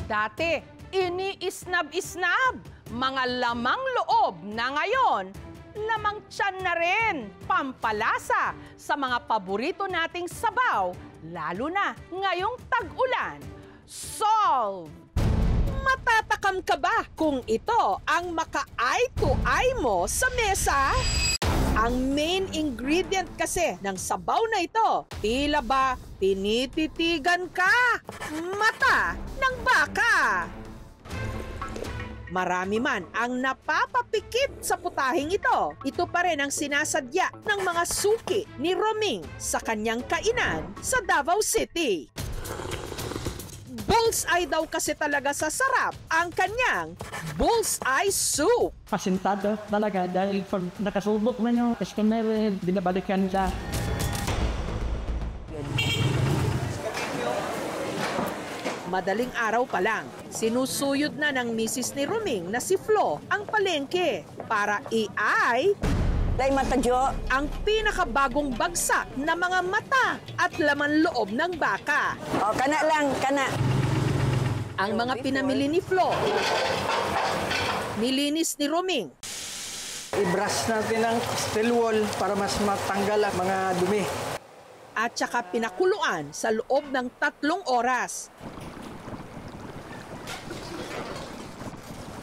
Dati, ini-isnab-isnab. Mga lamang loob na ngayon, lamang tiyan na rin. Pampalasa sa mga paborito nating sabaw, lalo na ngayong tag-ulan. Solve! Matatakam ka ba kung ito ang maka-eye to eye mo sa mesa? Ang main ingredient kasi ng sabaw na ito, tila ba tinititigan ka? Mata ng baka! Marami man ang napapapikit sa putahing ito. Ito pa rin ang sinasadya ng mga suki ni Roming sa kanyang kainan sa Davao City. Bullseye daw kasi talaga sa sarap ang kanyang bullseye soup. Pasintado talaga dahil pag nakasubok na yung customer, binabalikan siya. Madaling araw pa lang, sinusuyod na ng misis ni Roming na si Flo ang palengke para i-ay Day mata Jo, ang pinakabagong bagsak na mga mata at laman loob ng baka. o kana lang, kana. Ang mga pinamili ni Flo, nilinis ni Roming. I-brush natin ang steel wool para mas matanggal ang mga dumi. At saka pinakuluan sa loob ng 3 oras.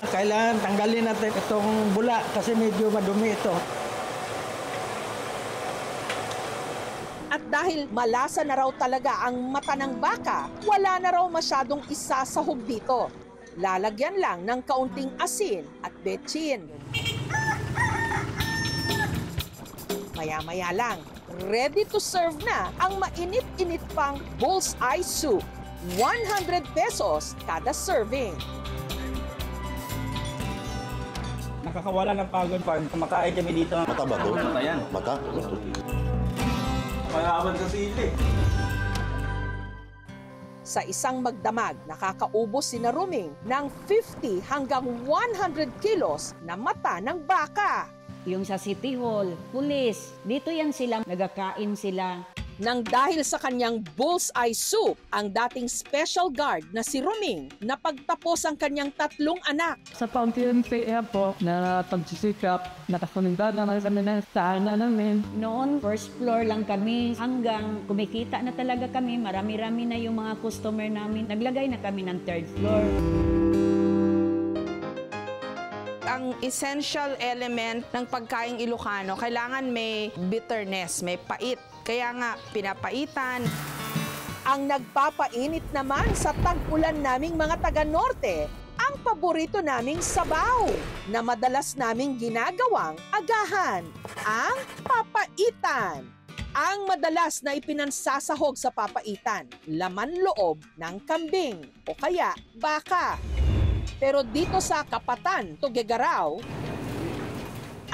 Kailangan tanggalin natin itong bula kasi medyo madumi ito. At dahil malasa na raw talaga ang mata ng baka, wala na raw masyadong isasahog dito. Lalagyan lang ng kaunting asin at betchin. Maya-maya lang, ready to serve na ang mainit-init pang bullseye soup. 100 pesos kada serving. Nakakawala ng pagod pag kumakain kami dito. Mata ba to? Mata yan. Mata? Mayaman sa sili. Sa isang magdamag, nakakaubos si Roming ng 50 hanggang 100 kilos na mata ng baka. Yung sa City Hall, pulis, dito yan sila, nagakain sila. Nang dahil sa kanyang bullseye soup, ang dating special guard na si Roming napagtapos ang kanyang 3 anak. Sa Fountain PA po, na pagsisikap, nakasunod na kami na sana namin. Noon, first floor lang kami, hanggang kumikita na talaga kami, marami-rami na yung mga customer namin. Naglagay na kami ng 3rd floor. Ang essential element ng pagkaing Ilocano, kailangan may bitterness, may pait. Kaya nga, pinapaitan. Ang nagpapainit naman sa tag-ulan naming mga taga-norte, ang paborito naming sabaw na madalas naming ginagawang agahan, ang papaitan. Ang madalas na ipinansasahog sa papaitan, laman loob ng kambing o kaya baka. Pero dito sa Kapatan, Tuguegarao,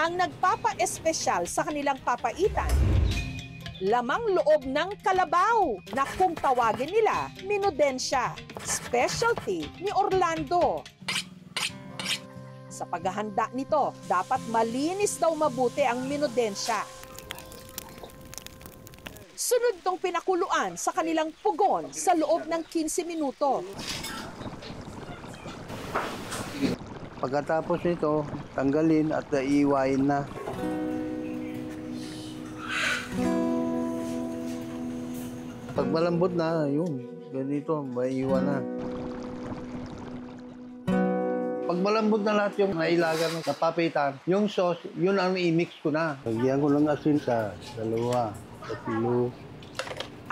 ang nagpapa-espesyal sa kanilang papaitan, lamang loob ng kalabaw na kung tawagin nila, minudensya, specialty ni Orlando. Sa paghahanda nito, dapat malinis daw mabuti ang minudensya. Sunod tong pinakuluan sa kanilang pugon sa loob ng 15 minuto. Pagkatapos nito, tanggalin at iiwain na. Pag malambot na, yun, ganito, maiiwan na. Pag malambot na lahat yung nailagan ng kapapitan, yung sauce, yun ang i-mix ko na. Lagyan ko ng asin sa 2, 3.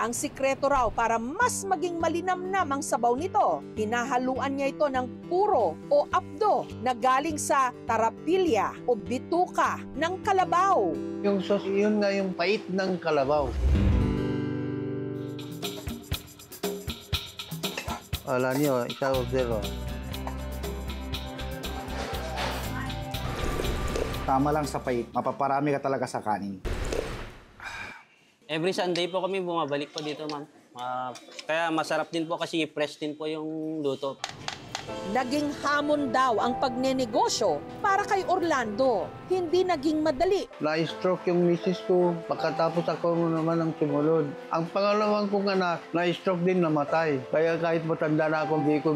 Ang sikreto raw para mas maging malinamnam ang sabaw nito, hinahaluan niya ito ng puro o apdo na galing sa tarapilya o bituka ng kalabaw. Yung sauce, yun nga yung pait ng kalabaw. Wala niyo, 1 o 0. Tama lang sa pait. Mapaparami ka talaga sa kanin. Every Sunday po kami bumabalik po dito, ma'am. Kaya masarap din po kasi fresh din po yung luto. Naging hamon daw ang pagnenegosyo para kay Orlando. Hindi naging madali. Na-stroke yung misis ko. Pagkatapos ako naman ang sumunod. Ang pangalawang kong anak, na-stroke din, namatay. Kaya kahit matanda na ako, hindi ko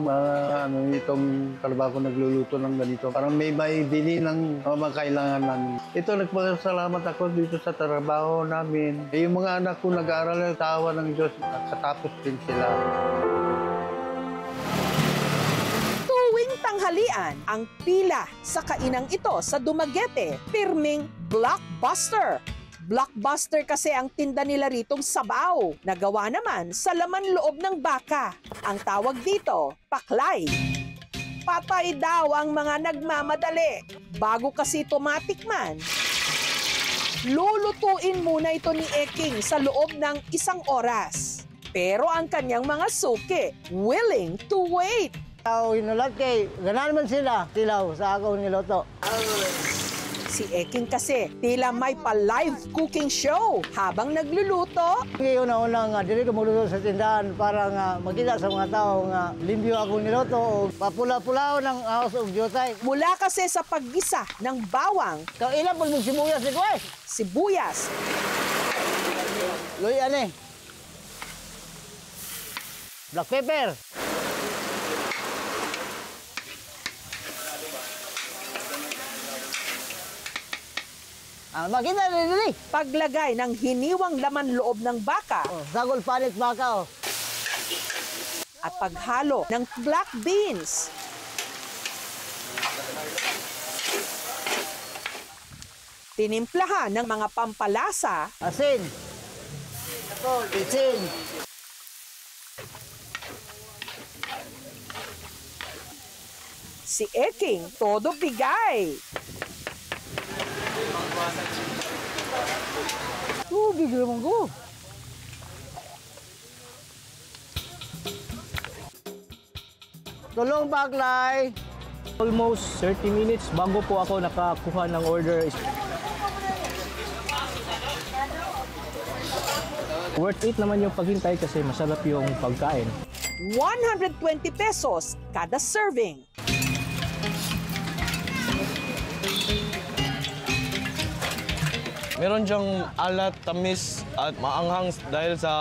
itong trabaho ko nagluluto ng ganito. Parang may maibili ng mga kailangan namin. Ito, nagpasalamat ako dito sa trabaho namin. Yung mga anak ko nag-aaral ng tawa ng Diyos, nakatapos din sila. Tanghalian ang pila sa kainang ito sa Dumaguete, pirming Blockbuster. Blockbuster kasi ang tinda nila ritong sabaw, nagawa naman sa laman loob ng baka. Ang tawag dito, paklay. Patay daw ang mga nagmamadali. Bago kasi tumatikman, lulutuin muna ito ni Eking sa loob ng 1 oras. Pero ang kanyang mga suki, willing to wait. Ako hinulat kay, gana naman sila, tilaw sa ako niloto. Si Eking kasi tila may pa-live cooking show habang nagluluto. Ngayon una nga, dili ko magluto sa tindahan para nga makita sa mga tao nga limpyo ako niloto o papula-pulao ng House of Jotay. Mula kasi sa paggisa ng bawang, Kang ilan pag sibuyas ni Kuwes? sibuyas, Luyan black pepper. Makita dili. paglagay ng hiniwang laman loob ng baka Sagol palit baka oh. at paghalo ng black beans. Tinimplahan ng mga pampalasa Asin. Isin. si Eking todo bigay. Tubig naman ko. Tulong baklay. Almost 30 minutes bago po ako nakakuha ng order. Worth it naman yung paghintay kasi masarap yung pagkain. 120 pesos kada serving. Meron diyang alat, tamis at maanghang dahil sa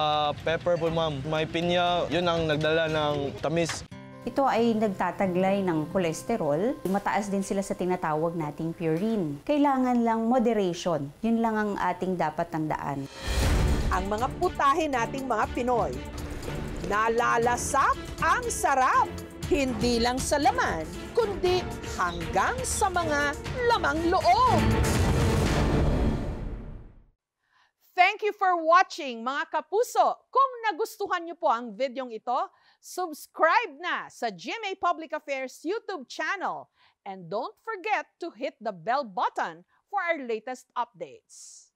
pepper po, ma'am. May pinya, yun ang nagdala ng tamis. Ito ay nagtataglay ng kolesterol. Mataas din sila sa tinatawag nating purine. Kailangan lang moderation. Yun lang ang ating dapat tandaan. Ang mga putahe nating mga Pinoy, nalalasap ang sarap. Hindi lang sa laman, kundi hanggang sa mga lamang loob. Thank you for watching, mga kapuso. Kung nagustuhan niyo po ang videong ito, subscribe na sa GMA Public Affairs YouTube channel. And don't forget to hit the bell button for our latest updates.